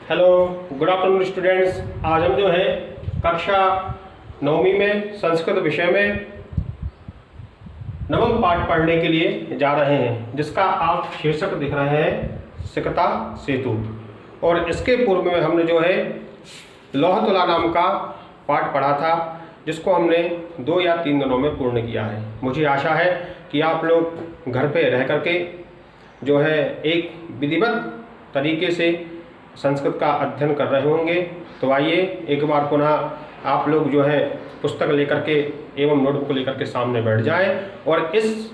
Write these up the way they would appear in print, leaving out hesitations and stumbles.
Hello, good afternoon students. आज हम जो है कक्षा 9वीं में संस्कृत विषय में नवम पाठ पढ़ने के लिए जा रहे हैं, जिसका आप शीर्षक दिख रहे हैं सिकता सेतु। और इसके पूर्व में हमने जो है लौह तुला नाम का पाठ पढ़ा था, जिसको हमने 2 या 3 दिनों में पूर्ण किया है। मुझे आशा है कि आप लोग घर पे रह करके जो है एक विधिवत तरीके से संस्कृत का अध्ययन कर रहे होंगे। तो आइए एक बार पुनः आप लोग जो है पुस्तक लेकर के एवं नोटबुक लेकर के सामने बैठ जाएं और इस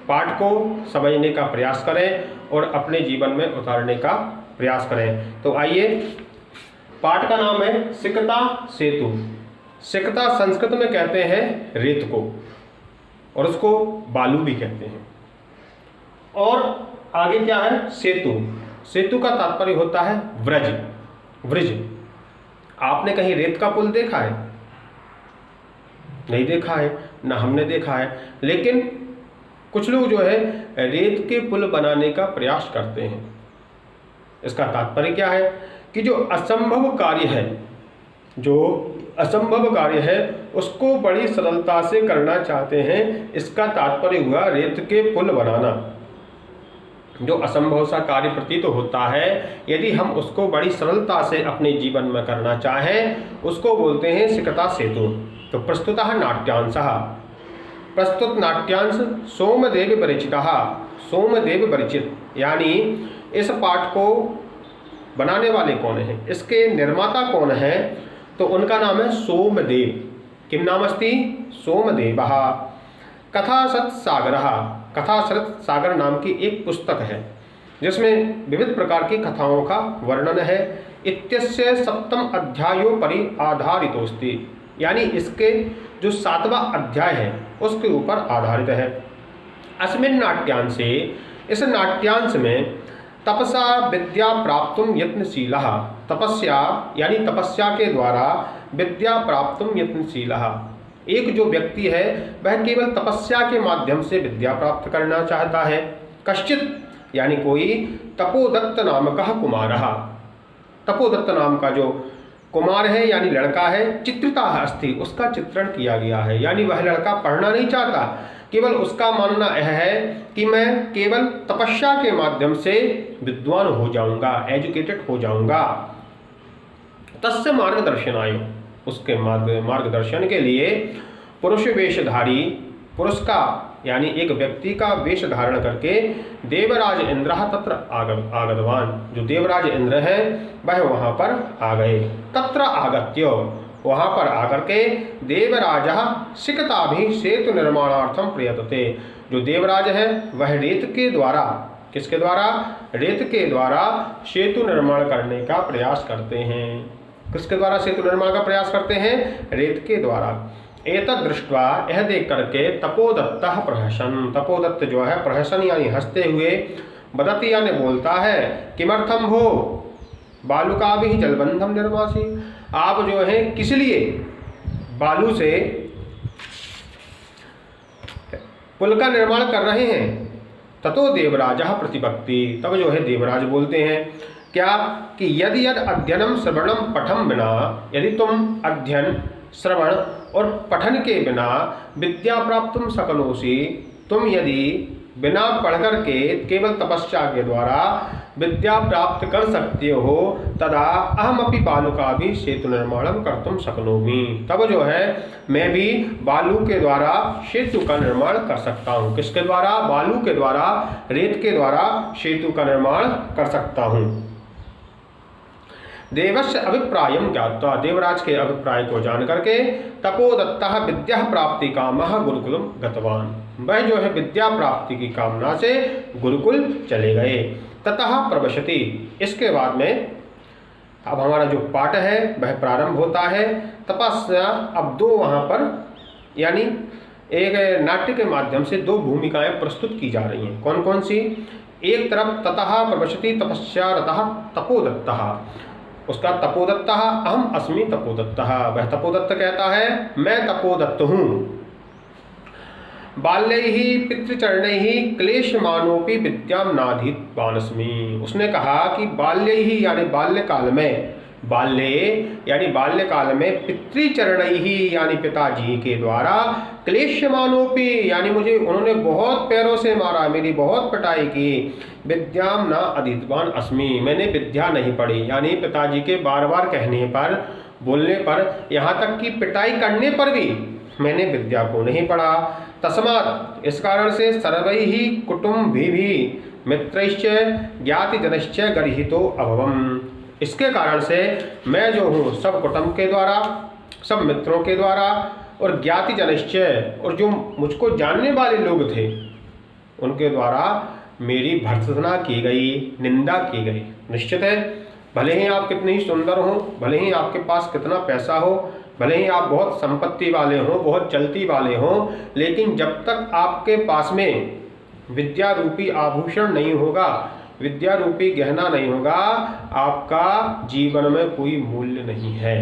पाठ को समझने का प्रयास करें और अपने जीवन में उतारने का प्रयास करें। तो आइए, पाठ का नाम है सिकता सेतु। सिकता संस्कृत में कहते हैं रेत को, और उसको बालू भी कहते हैं। और आगे क्या है? सेतु। सेतु का तात्पर्य होता है व्रज, ब्रिज। आपने कहीं रेत का पुल देखा है? नहीं देखा है, ना हमने देखा है। लेकिन कुछ लोग जो है रेत के पुल बनाने का प्रयास करते हैं। इसका तात्पर्य क्या है कि जो असंभव कार्य है उसको बड़ी सरलता से करना चाहते हैं। इसका तात्पर्य हुआ रेत के पुल बनाना। जो असंभव सा कार्य प्रतीत होता है, यदि हम उसको बड़ी सरलता से अपने जीवन में करना चाहें, उसको बोलते हैं सिकता सेतु। तो प्रस्तुतः नाट्यांशः। प्रस्तुत नाट्यांश सोमदेव परिचितः। सोमदेव परिचित यानी इस पाठ को बनाने वाले कौन हैं, इसके निर्माता कौन है? तो उनका नाम है सोमदेव। किम नाम अस्ति? सोमदेवः। कथासत सागरः। कथासत सागर नाम की एक पुस्तक है, जिसमें विविध प्रकार की कथाओं का वर्णन है। इत्यस्य 7म् अध्यायो परि आधारितोस्ति, यानी इसके जो 7वां अध्याय है उसके ऊपर आधारित है। अस्मिन् नाट्यांशे, इस नाट्यांश में तपसा विद्या प्राप्तुम यत्नशीलः। तपस्या यानी तपस्या के द्वारा विद्या प्राप्तुम यत्नशीलः। एक जो व्यक्ति है वह केवल तपस्या के माध्यम से विद्या प्राप्त करना चाहता है। कश्चित यानी कोई तपोदत्त नामकः कुमारः। तपोदत्त नाम का जो कुमार है यानी लड़का है, चित्रितः अस्ति, उसका चित्रण किया गया है। यानी वह लड़का पढ़ना नहीं चाहता, केवल उसका मानना यह है कि मैं केवल तपस्या के माध्यम से विद्वान हो जाऊंगा, एजुकेटेड हो जाऊंगा। तस्य मार्गदर्शनाय, उसके मार्गदर्शन के लिए पुरुष वेशधारी, पुरुष का यानी एक व्यक्ति का वेश धारण करके देवराज इंद्र तत्र आगतवान। जो देवराज इंद्र है वह वहां पर आ गए। तत्र आगत्य, वहां पर आकर के देवराज सिकता भी सेतु निर्माणार्थम प्रयतते। जो देवराज है वह रेत के द्वारा, किसके द्वारा? रेत के द्वारा सेतु निर्माण करने का प्रयास करते हैं। किसके द्वारा सेतु निर्माण का प्रयास करते हैं? रेत के द्वारा। एतद् दृष्ट्वा, यह देख करके तपोदत्तः प्रहसन। तपोदत्त जो है प्रहसन यानी हंसते हुए, वदति यानी बोलता है, किमर्थम हो बालुका भी जलबंधम निर्मासी। आप जो है किस लिए बालू से पुल का निर्माण कर रहे हैं? ततो देवराजः प्रतिपत्ति। तब जो है देवराज बोलते हैं क्या कि यदि अध्ययनम श्रवणम पठम बिना, यदि तुम अध्ययन, श्रवण और पठन के बिना विद्या प्राप्तुम शक्नोषि, तुम यदि बिना पढ़कर के केवल तपस्या के द्वारा विद्या प्राप्त कर सकते हो, तदा अहमपि बालुका भी सेतु निर्माणम कर्तुम शक्नोमि। तब जो है मैं भी बालू के द्वारा सेतु का निर्माण कर सकता हूँ। किसके द्वारा? बालू के द्वारा, रेत के द्वारा सेतु का निर्माण कर सकता हूँ। देवस्य अभिप्रायम ज्ञात्वा, देवराज के अभिप्राय को जान करके तपोदत्तः विद्या प्राप्ति कामः गुरुकुलम गतवान। वह जो है विद्या प्राप्ति की कामना से गुरुकुल चले गए। ततः प्रवशति, इसके बाद में अब हमारा जो पाठ है वह प्रारंभ होता है। तपस्या, अब 2 वहाँ पर यानी एक नाट्य के माध्यम से 2 भूमिकाएं प्रस्तुत की जा रही हैं। कौन कौन सी? एक तरफ ततः प्रवशति तपस्या रतः तपोदत्तः, उसका तपोदत्तः अहम अस्मि तपोदत्तः। वह तपोदत्त कहता है मैं तपोदत्त हूँ। बाल्यैहि पितृचरणैहि क्लेशमानोपि विद्याम नाधीतवानस्मि। उसने कहा कि बाल्यैहि यानी बाल्यकाल में, बाल्ये यानी बाल्यकाल में, पितृचरणैहि यानी पिताजी के द्वारा, क्लेशमानोपि यानी मुझे उन्होंने बहुत पैरों से मारा, मेरी बहुत पिटाई की, विद्याम न अधीतवान अस्मि, मैंने विद्या नहीं पढ़ी, यानी पिताजी के बार बार कहने पर, बोलने पर, यहाँ तक कि पिटाई करने पर भी मैंने विद्या को नहीं पढ़ा। तस्मात् इस कारण से सर्वैहि कुटुम्बिभिः मित्रैश्च ज्ञातिजनैश्च गर्हितो अभवम्। इसके कारण से मैं जो हूँ सब कुटुंब के द्वारा, सब मित्रों के द्वारा और ज्ञातिजनैश्च, और जो मुझको जानने वाले लोग थे उनके द्वारा मेरी भर्त्सना की गई, निंदा की गई। निश्चित है, भले ही आप कितने ही सुंदर हो, भले ही आपके पास कितना पैसा हो, भले ही आप बहुत संपत्ति वाले हों, बहुत चलती वाले हों, लेकिन जब तक आपके पास में विद्या रूपी आभूषण नहीं होगा, विद्या रूपी गहना नहीं होगा, आपका जीवन में कोई मूल्य नहीं है।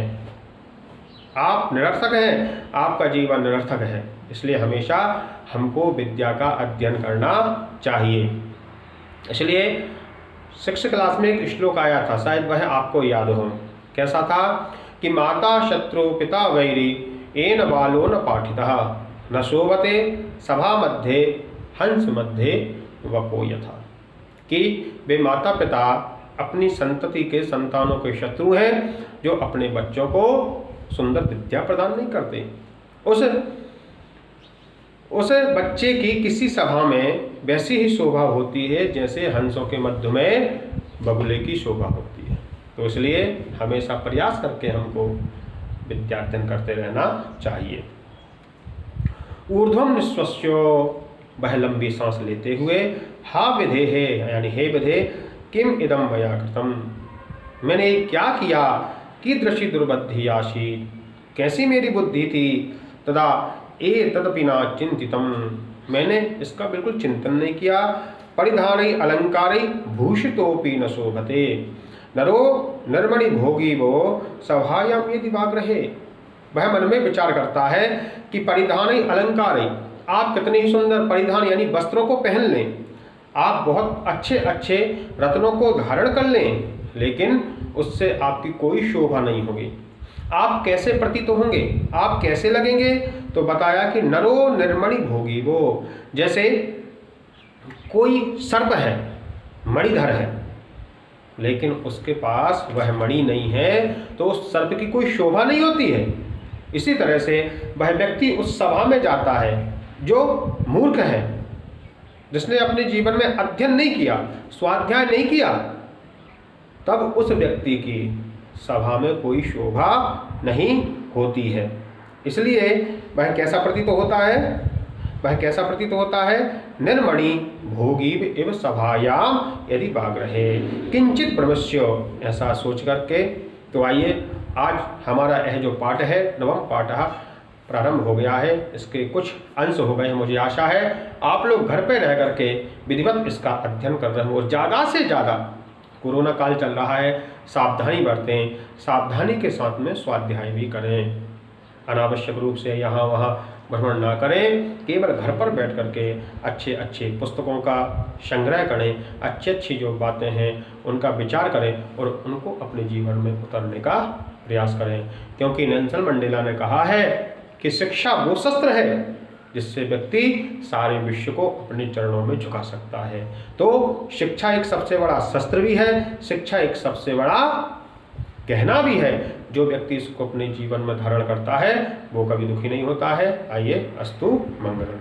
आप निरर्थक हैं, आपका जीवन निरर्थक है। इसलिए हमेशा हमको विद्या का अध्ययन करना चाहिए। इसलिए 6th क्लास में एक श्लोक आया था, शायद वह आपको याद हो। कैसा था कि माता शत्रु पिता वैरी एन बालो न पाठितः न शोभते सभा मध्य हंस मध्य वपो यथा, कि वे माता पिता अपनी संतति के संतानों के शत्रु हैं जो अपने बच्चों को सुंदर विद्या प्रदान नहीं करते। उस बच्चे की किसी सभा में वैसी ही शोभा होती है जैसे हंसों के मध्य में बगुले की शोभा होती है। तो इसलिए हमेशा प्रयास करके हमको विद्याध्ययन करते रहना चाहिए। ऊर्ध्वम निश्वस्यो, वह लंबी सांस लेते हुए, हा विधे है यानी हे विधे, किम इदम मया कृतम, मैंने क्या किया, कीदृशी दुर्बुद्धि आसीत्, कैसी मेरी बुद्धि थी, तदा ए तदपि न चिंतितम, मैंने इसका बिल्कुल चिंतन नहीं किया, परिधानै अलंकारै भूषितोपि न शोभते, नरो निर्मणि भोगी वो सभायाम यदि वाग्रहे। वह मन में विचार करता है कि परिधानै अलंकारै, आप कितने ही सुंदर परिधान यानी वस्त्रों को पहन लें, आप बहुत अच्छे अच्छे रत्नों को धारण कर लें, लेकिन उससे आपकी कोई शोभा नहीं होगी। आप कैसे प्रतीत होंगे, आप कैसे लगेंगे, तो बताया कि नरो निर्मणि भोगी वो, जैसे कोई सर्प है, मणिधर है, लेकिन उसके पास वह मणि नहीं है, तो उस सर्प की कोई शोभा नहीं होती है। इसी तरह से वह व्यक्ति उस सभा में जाता है जो मूर्ख है, जिसने अपने जीवन में अध्ययन नहीं किया, स्वाध्याय नहीं किया, तब उस व्यक्ति की सभा में कोई शोभा नहीं होती है। इसलिए वह कैसा प्रतीत होता है, वह कैसा प्रतीत होता है, निर्मणि भोगी एवं सभायाम यदि वाग्रहे किंचित प्रवश्य, ऐसा सोच करके। तो आइए, आज हमारा यह जो पाठ है, नवम पाठ प्रारंभ हो गया है, इसके कुछ अंश हो गए हैं। मुझे आशा है आप लोग घर पे रह करके विधिवत इसका अध्ययन कर रहे हो, और ज़्यादा से ज़्यादा, कोरोना काल चल रहा है, सावधानी बरतें, सावधानी के साथ में स्वाध्याय भी करें, अनावश्यक रूप से यहाँ वहाँ भ्रमण ना करें, केवल घर पर बैठ करके अच्छे अच्छे पुस्तकों का संग्रह करें, अच्छी अच्छी जो बातें हैं उनका विचार करें और उनको अपने जीवन में उतारने का प्रयास करें। क्योंकि नेल्सन मंडेला ने कहा है कि शिक्षा वो शस्त्र है जिससे व्यक्ति सारे विश्व को अपने चरणों में झुका सकता है। तो शिक्षा एक सबसे बड़ा शस्त्र भी है, शिक्षा एक सबसे बड़ा गहना भी है। जो व्यक्ति इसको अपने जीवन में धारण करता है वो कभी दुखी नहीं होता है। आइए, अस्तु मंगलम।